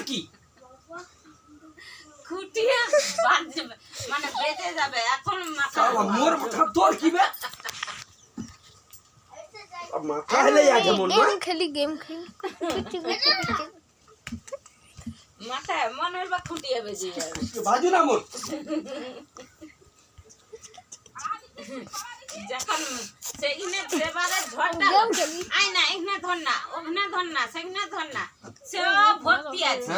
কি খুটিয়ে বাজবে মানে বেঁচে যাবে এখন মাথা মোর মাথা তোর কি বে মাথা হেলে যাচ্ছে মন গেম খেলি মাথা মনের বা খুটিয়ে বেজে যাবে বাজু না মোর যখন সেইখানে দেবারে ঝড়টা আই না এখানে ধর না ওখানে ধর না সেখানে ধর না সে ভর্তি আছে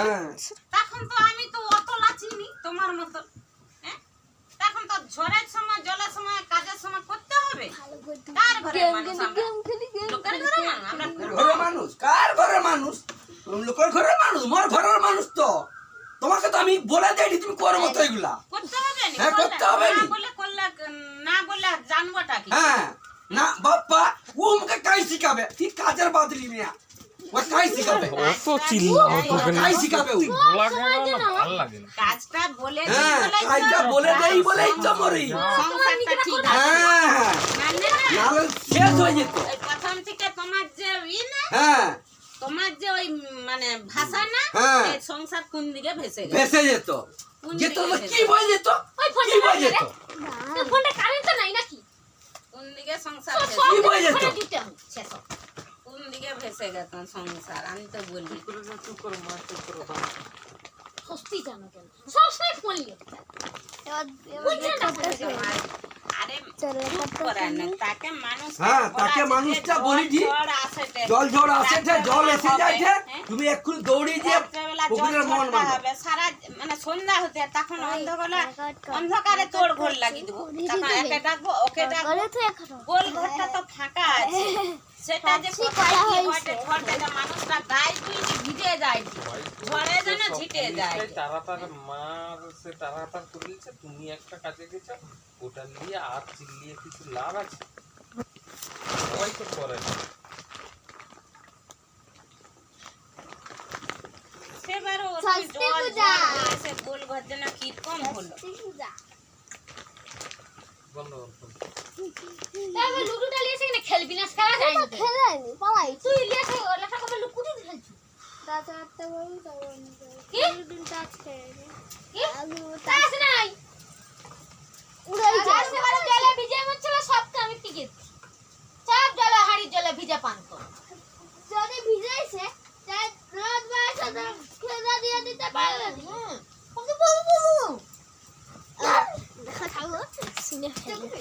তখন তো আমি তো অত লাচিনি তোমার মতো হ্যাঁ তখন তো ঝড়ের সময় জলের সময় কাজের সময় করতে হবে কার ঘরে মানুষ আমরা লোকের ঘরে মানুষ আমরা ঘরে মানুষ কার ঘরে মানুষ লোকের ঘরে মানুষ মোর ঘরের মানুষ তো তোমাকে তো আমি বলে দেই তুমি করো মত এগুলা করতে হবে না হ্যাঁ করতে হবে না বলে করলে না বলে জানবোটা কি হ্যাঁ না বাপ্পা ও আমাকে কাই শিখাবে ঠিক কাজের বাদলি মিয়া ও কাই শিখাবে অত চিল্লাও তোকে কাই শিখাবে ও লাগে না ভালো লাগে না কাজটা বলে হ্যাঁ কাজটা বলে দেই বলেই তো মরি সংসারটা ঠিক আছে হ্যাঁ মানে না নালে শেষ হয়ে যেত এই প্রথম থেকে তোমার যে না হ্যাঁ তোমার যে ওই মানে ভাষা না হ্যাঁ। এই সংসার কোন দিকে ভেসে গেছে ভেসে যেত যেত তো কি হয়ে যেত কি হয়ে যেত ফোনটা কারেন্ট তো নাই নাকি কোন দিকে সংসার কি হয়ে যেত কোন দিকে ভেসে গেত সংসার আমি তো বলি চুপ করো মা চুপ করো সস্তি জানো কেন সবসময় ফোন নিয়ে আরে চুপ করে না তাকে মানুষ হ্যাঁ তাকে মানুষটা বলি দি জল ঝড় আসে জল এসে যায় তুমি একটু দৌড়ি যে পুকুরের মন মানবে সারা মানে সন্ধ্যা হতে তখন অন্ধকারে তোর ঘর লাগিয়ে দেবো তখন একে ডাকবো ওকে ডাকবো গোল ঘরটা তো ফাঁকা আছে সেটা যে কোথায় কি ঘটে ঝড়টা যে মানুষটা গায়ে তুই ভিজে যায় ঝড়ে যেন ঝিটে যায় তাড়াতাড়ি মার সে তাড়াতাড়ি করে দিচ্ছে তুমি একটা কাজে গেছো ওটা নিয়ে আর চিল্লিয়ে কিছু লাভ আছে সবাই তো করে না সেবারও জল সে গোল ঘর যেন কিরকম হলো বন্ধ করো তাহলে লুডুটা লিয়েছে কিনা খেলবি না খেলা যায় না খেলাইনি পালাই তুই লিয়েছে লেখা কবে লুকুটি খেলছিস তাতে বল কি লুডুন টাচ খেলে কি টাচ নাই উড়াই যায় সেবারে জলে ভিজে মচ্ছিল সব তো আমি টিকেছি সব জলে হাড়ি জলে ভিজে পান কর যদি ভিজাইছে তাই রোজ বাইসা খেলা দিয়ে দিতে পারবে না বলু দেখা থাকো সিনে ফেলে